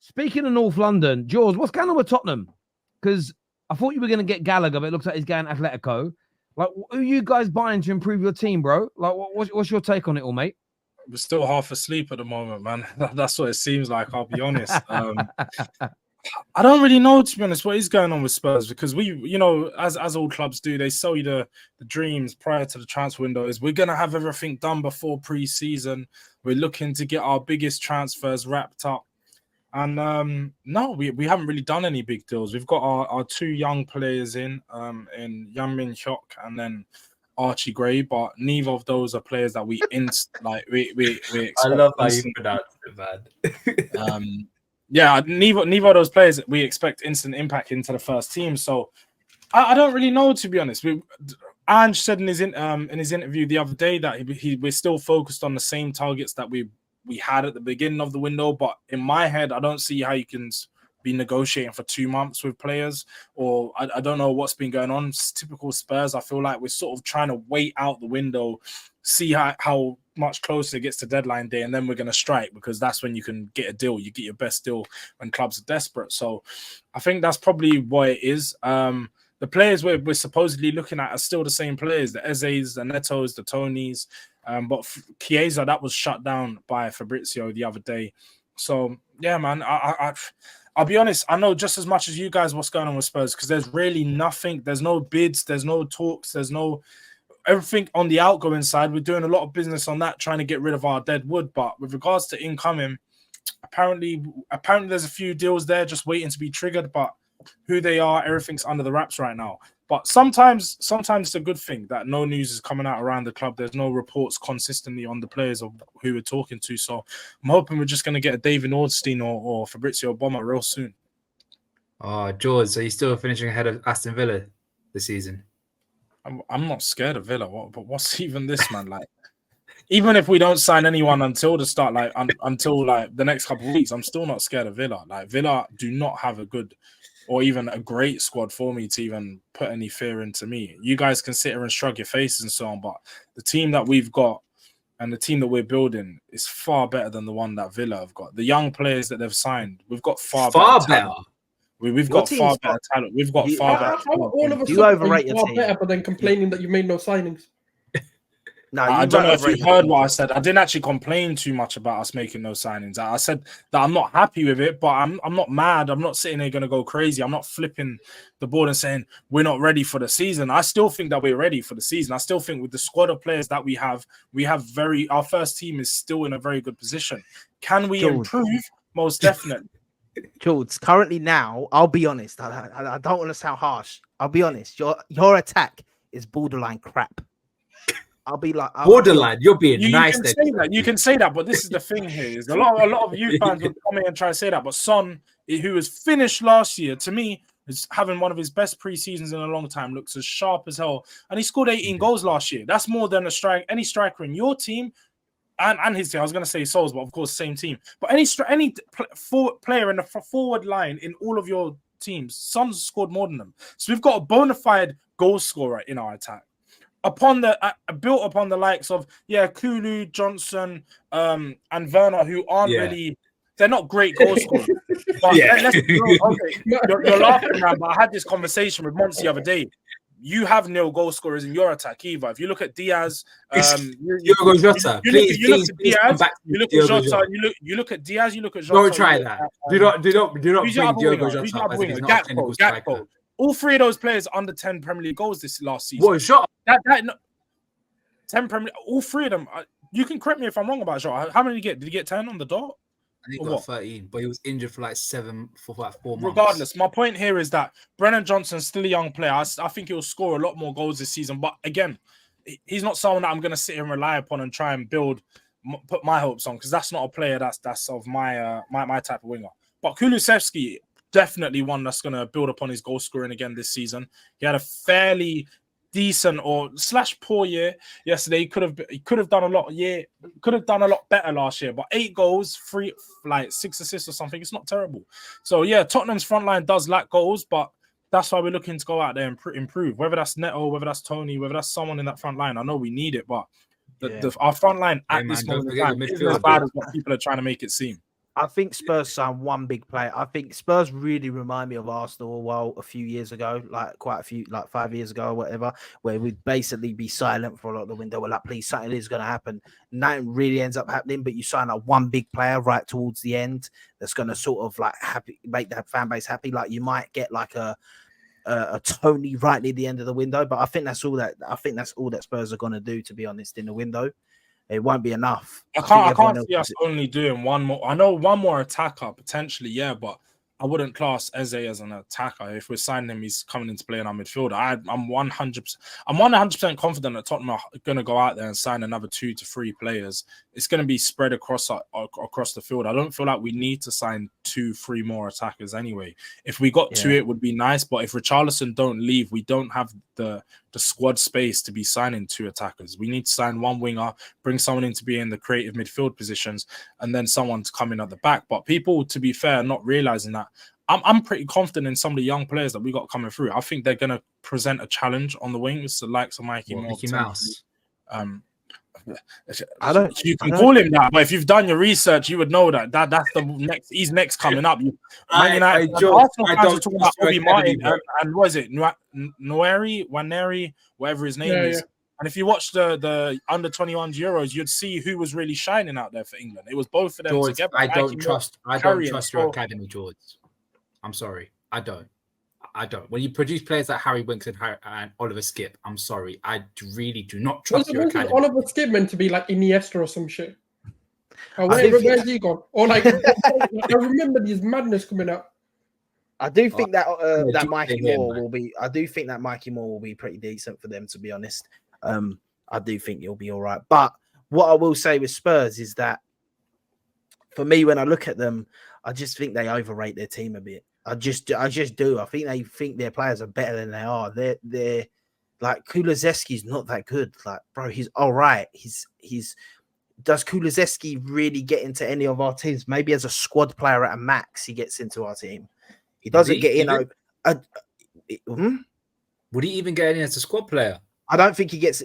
Speaking of North London, Jaws, what's going on with Tottenham? Because I thought you were going to get Gallagher, but it looks like he's going Atletico. Like, who are you guys buying to improve your team, bro? Like, what's your take on it all, mate? We're still half asleep at the moment, man. That's what it seems like, I'll be honest. I don't really know, to be honest, what is going on with Spurs, because as all clubs do, they sell you the dreams prior to the transfer window. Is we're going to have everything done before pre-season. We're looking to get our biggest transfers wrapped up. And no, we haven't really done any big deals. We've got our two young players in Young-Min Hyuk and then Archie Gray, but neither of those are players that we expect. I love how you pronounce it, man. Yeah, neither of those players we expect instant impact into the first team. So I don't really know, to be honest. Ange said in his interview the other day that we're still focused on the same targets that we had at the beginning of the window. But in my head, I don't see how you can be negotiating for 2 months with players, or I don't know what's been going on. It's typical Spurs. I feel like we're sort of trying to wait out the window, see how much closer it gets to deadline day, and then we're going to strike, because that's when you can get a deal. You get your best deal when clubs are desperate. So I think that's probably what it is. The players we're supposedly looking at are still the same players, the Ezes, the Netos, the Tonys. But Chiesa, that was shut down by Fabrizio the other day. So, yeah, man, I'll be honest, I know just as much as you guys what's going on with Spurs, because there's really nothing. There's no bids, there's no talks, there's no everything on the outgoing side. We're doing a lot of business on that, trying to get rid of our dead wood. But with regards to incoming, apparently there's a few deals there just waiting to be triggered, but who they are, everything's under the wraps right now. But sometimes it's a good thing that no news is coming out around the club. There's no reports consistently on the players of who we're talking to. So I'm hoping we're just going to get a David Ornstein or Fabrizio Bomber real soon. Oh, George, are you still finishing ahead of Aston Villa this season? I'm not scared of Villa. But what's even this, man? Like, even if we don't sign anyone until the start, until the next couple of weeks, I'm still not scared of Villa. Like, Villa do not have a good or even a great squad for me to even put any fear into me. You guys can sit here and shrug your faces and so on, but the team that we've got and the team that we're building is far better than the one that Villa have got. The young players that they've signed, we've got far better. We've got far better talent. We've got far better. How all of a sudden overrate your team? Better, but then complaining that you made no signings. No, I don't know if you heard what I said. I didn't actually complain too much about us making no signings. I said that I'm not happy with it, but I'm not mad. I'm not sitting there going to go crazy. I'm not flipping the board and saying we're not ready for the season. I still think that we're ready for the season. I still think with the squad of players that we have our first team is still in a very good position. Can we improve? Most definitely. George, currently now, I'll be honest. I don't want to sound harsh. I'll be honest. Your attack is borderline crap. I'll be like borderline. You're being nice. You can say that, but this is the thing here: is a lot of you fans will come in and try to say that. But Son, who was finished last year, to me, is having one of his best pre-seasons in a long time. Looks as sharp as hell, and he scored 18 goals last year. That's more than any striker in your team and his team. I was going to say Souls, but of course, same team. But any player in the forward line in all of your teams, Son's scored more than them. So we've got a bona fide goal scorer in our attack. Built upon the likes of Kulu, Johnson, and Werner, who aren't really, they're not great goal scorers. But you're laughing around, but I had this conversation with Monty the other day. You have no goal scorers in your attack either. If you look at Diaz, you look at Diaz, you look at Jota. Don't try that. Do not bring Diogo Jota up as he's not a clinical striker. All three of those players under 10 Premier League goals this last season. What, Jota? 10 Premier. All three of them. You can correct me if I'm wrong about Jota. How many did he get? Did he get 10 on the dot? I think he got 13, but he was injured for like 4 months. Regardless, my point here is that Brennan Johnson's still a young player. I think he'll score a lot more goals this season. But again, he's not someone that I'm going to sit here and rely upon and try and put my hopes on, because that's not a player that's of my type of winger. But Kulusevski, definitely one that's going to build upon his goal scoring again this season. He had a fairly decent or / poor year yesterday. He could have done a lot. Could have done a lot better last year. But 8 goals, 6 assists or something. It's not terrible. So Tottenham's front line does lack goals, but that's why we're looking to go out there and improve. Whether that's Neto, whether that's Tony, whether that's someone in that front line. I know we need it, but our front line at this moment in time isn't as bad as what people are trying to make it seem. I think Spurs signed one big player. I think Spurs really remind me of Arsenal a few years ago, like 5 years ago or whatever, where we'd basically be silent for a lot of the window. We're like, please, something is going to happen. Nothing really ends up happening, but you sign up one big player right towards the end that's going to sort of like make that fan base happy. Like you might get like a Tony right near the end of the window, but I think that's all that Spurs are going to do, to be honest, in the window. It won't be enough. I can't see us only doing one more. I know one more attacker potentially, yeah, but I wouldn't class Eze as an attacker. If we're signing him, he's coming into play in our midfield. I'm 100% confident that Tottenham are going to go out there and sign another 2 to 3 players. It's going to be spread across the field. I don't feel like we need to sign 2-3 more attackers anyway. If we got to it, would be nice. But if Richarlison don't leave, we don't have the squad space to be signing 2 attackers. We need to sign 1 winger, bring someone in to be in the creative midfield positions, and then someone to come in at the back. But people, to be fair, not realizing that. I'm pretty confident in some of the young players that we got coming through. I think they're going to present a challenge on the wings, the likes of Mikey Moore. Mickey Mouse. You can call him that, but if you've done your research, you would know that's the next. He's next coming up. Arsenal fans are talking about Obi Martin and what is it, Waneri, whatever his name is. And if you watch the under 21 Euros, you'd see who was really shining out there for England. It was both of them together. I don't trust your academy, George. I'm sorry, I don't. When you produce players like Harry Winks and Oliver Skip, I'm sorry, I really do not trust your academy. Oliver Skip meant to be like Iniesta or some shit. Where's he gone? Or like, I remember these madness coming out. I do think that Mikey Moore will be. I do think that Mikey Moore will be pretty decent for them, to be honest. I do think he'll be all right. But what I will say with Spurs is that, for me, when I look at them, I just think they overrate their team a bit. I just do. I think they think their players are better than they are. They're like Kulusevski's not that good. Like, bro, he's all right. Does Kulusevski really get into any of our teams? Maybe as a squad player at a max, he gets into our team. He doesn't get in. Would he even get in as a squad player? I don't think he gets.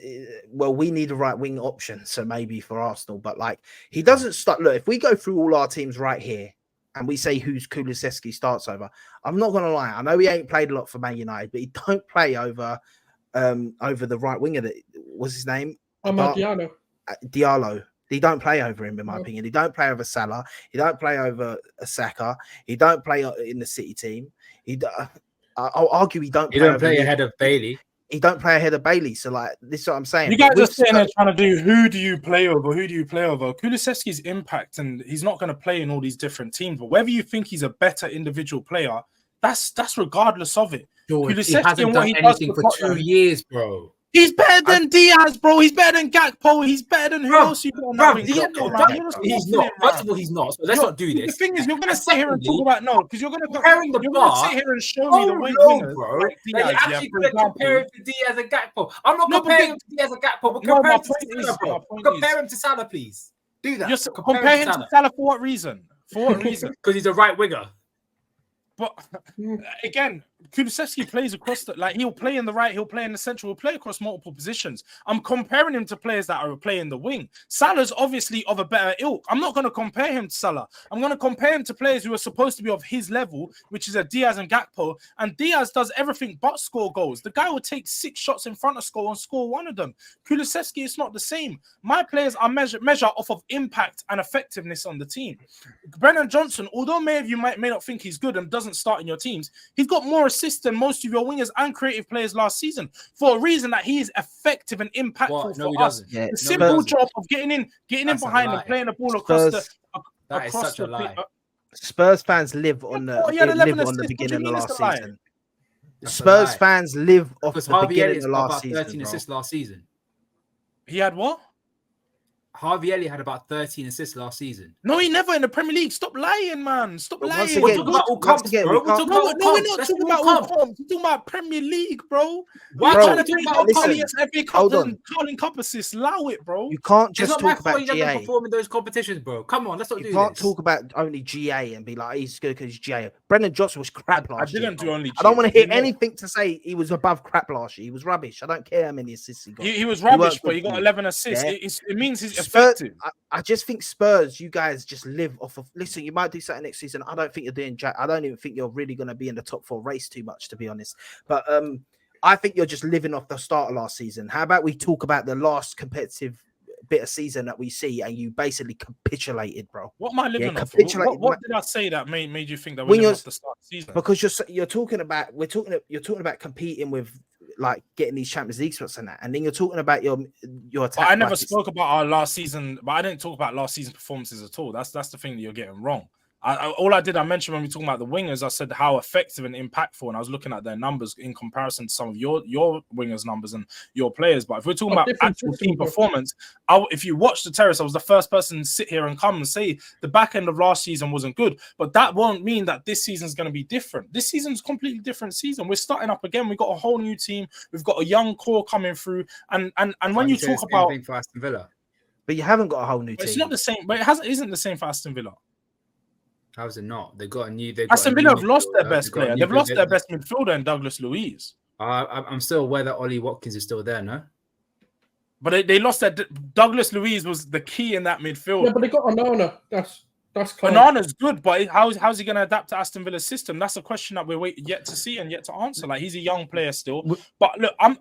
Well, we need a right wing option, so maybe for Arsenal. But like, he doesn't start. Look, if we go through all our teams right here and we say who's Kulusevski starts over, I'm not gonna lie. I know he ain't played a lot for Man United, but he don't play over the right winger. That was his name. Diallo. He don't play over him, in my opinion. He don't play over Salah. He don't play over Saka. He don't play in the City team. I'll argue he don't. He don't play ahead of Bailey. He don't play ahead of Bailey. So like, this is what I'm saying. You guys are sitting there trying to do who do you play over? Kulusevski's impact, and he's not going to play in all these different teams. But whether you think he's a better individual player, that's regardless of it. George, he hasn't done anything for 2 years, bro. He's better than Diaz, bro. He's better than Gakpo. He's better than who else you got? He's not. First of all, he's not. So let's not do this. The thing is, you're going to sit here and talk about because you're going to sit here and show me the winners, bro. Like Diaz, you're actually going to compare him to Diaz and Gakpo. I'm not comparing him to Diaz and Gakpo, but compare him to Salah, bro. Compare him to Salah, please. Do that. Just compare him to Salah for what reason? Because he's a right winger. But again, Kulusevski plays across he'll play in the right, he'll play in the central, he'll play across multiple positions. I'm comparing him to players that are playing the wing. Salah's obviously of a better ilk. I'm not going to compare him to Salah. I'm going to compare him to players who are supposed to be of his level, which is a Diaz and Gakpo. And Diaz does everything but score goals. The guy will take 6 shots in front of goal and score one of them. Kulusevski is not the same. My players are measure off of impact and effectiveness on the team. Brennan Johnson, although many of you may not think he's good and doesn't start in your teams, he's got more assists than most of your wingers and creative players last season for a reason that he is effective and impactful for us. Yeah, the simple job of getting in behind and playing the ball across the lie. Spurs fans live on the beginning of the last season. Spurs fans live off the beginning of the last season. 13 assists last season. He had what? Harvey Elliott had about 13 assists last season. No, he never in the Premier League. Stop lying, man. Stop lying. We're talking about all comps, bro. We're not talking about all comps. We're talking about Premier League, bro. Why trying to talk about FA Cup and Carling Cup assists? Allow it, bro. You can't just talk about GA. He doesn't perform in those competitions, bro. Come on, let's not do this. You can't talk about only GA and be like, he's good because he's GA. Brendan Johnson was crap last year. I didn't do only GA. I don't want to hear anything to say he was above crap last year. He was rubbish. I don't care how many assists he got. He was rubbish, but he got 11 assists. It means his effective. I just think Spurs, you guys just live off of. Listen, you might do something next season. I don't think you're doing jack. I don't even think you're really going to be in the top 4 race too much, to be honest. But I think you're just living off the start of last season. How about we talk about the last competitive bit of season that we see, and you basically capitulated, bro? What am I living off? What did I say that made you think that we're living off the start of the season? Because you're talking about you're talking about competing with like getting these Champions League spots and that, and then you're talking about your attack. But I never spoke about our last season, but I didn't talk about last season performances at all. That's the thing that you're getting wrong. I mentioned when we talking about the wingers, I said how effective and impactful, and I was looking at their numbers in comparison to some of your wingers' numbers and your players. But if we're talking about actual team performance, if you watch the Terrace, I was the first person to sit here and come and say the back end of last season wasn't good. But that won't mean that this season's going to be different. This season's a completely different season. We're starting up again. We've got a whole new team. We've got a young core coming through. And when you talk about for Aston Villa, but you haven't got a whole new team. It's not the same. But isn't the same for Aston Villa. How is it not? They've got a new. Aston Villa have lost their best player. They've lost their best midfielder in Douglas Luiz. I'm still aware that Ollie Watkins is still there, no? But they lost that. Douglas Luiz was the key in that midfield. Yeah, but they got Onana. That's close. Onana's good, but how's he going to adapt to Aston Villa's system? That's a question that we're yet to see and yet to answer. Like, he's a young player still. But look, I'm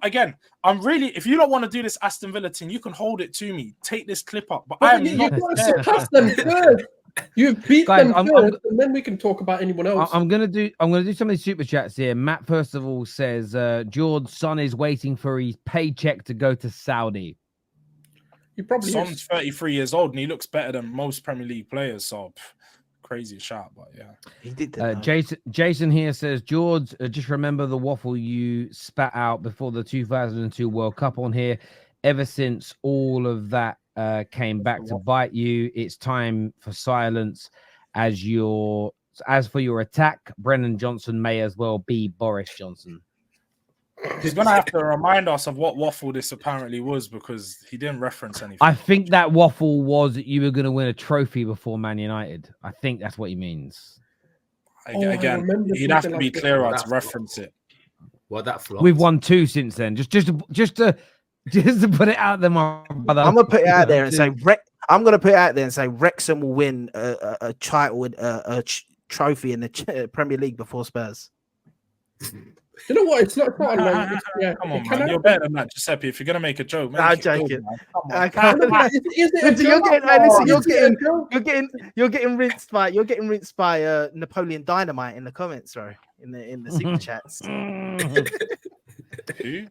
really. If you don't want to do this Aston Villa thing, you can hold it to me. Take this clip up. But I am not. Surpass them first. You beat them first, and then we can talk about anyone else. I'm gonna do some of these super chats here. Matt, first of all, says George's son is waiting for his paycheck to go to Saudi. He probably Son's 33 years old and he looks better than most Premier League players. So crazy shot, but yeah, he did. Jason here says, George, just remember the waffle you spat out before the 2002 World Cup on here. Ever since all of that came back to bite you, it's time for silence. As for your attack, Brennan Johnson may as well be Boris Johnson. He's gonna have to remind us of what waffle this apparently was, because he didn't reference anything. I think that waffle was that you were going to win a trophy before Man United. I think that's what he means. Again, he'd have to be clearer to reference it. Well, that flopped. We've won 2 since then. Just to put it out there, my brother. I'm gonna put it out there and say Wrexham will win a title, a trophy in the Premier League before Spurs. You know what? It's not quite like, yeah. Come on, man. You're better than that, Giuseppe. If you're gonna make a joke, I'm joking. You're getting rinsed by Napoleon Dynamite in the comments, bro. In the secret chats. Who?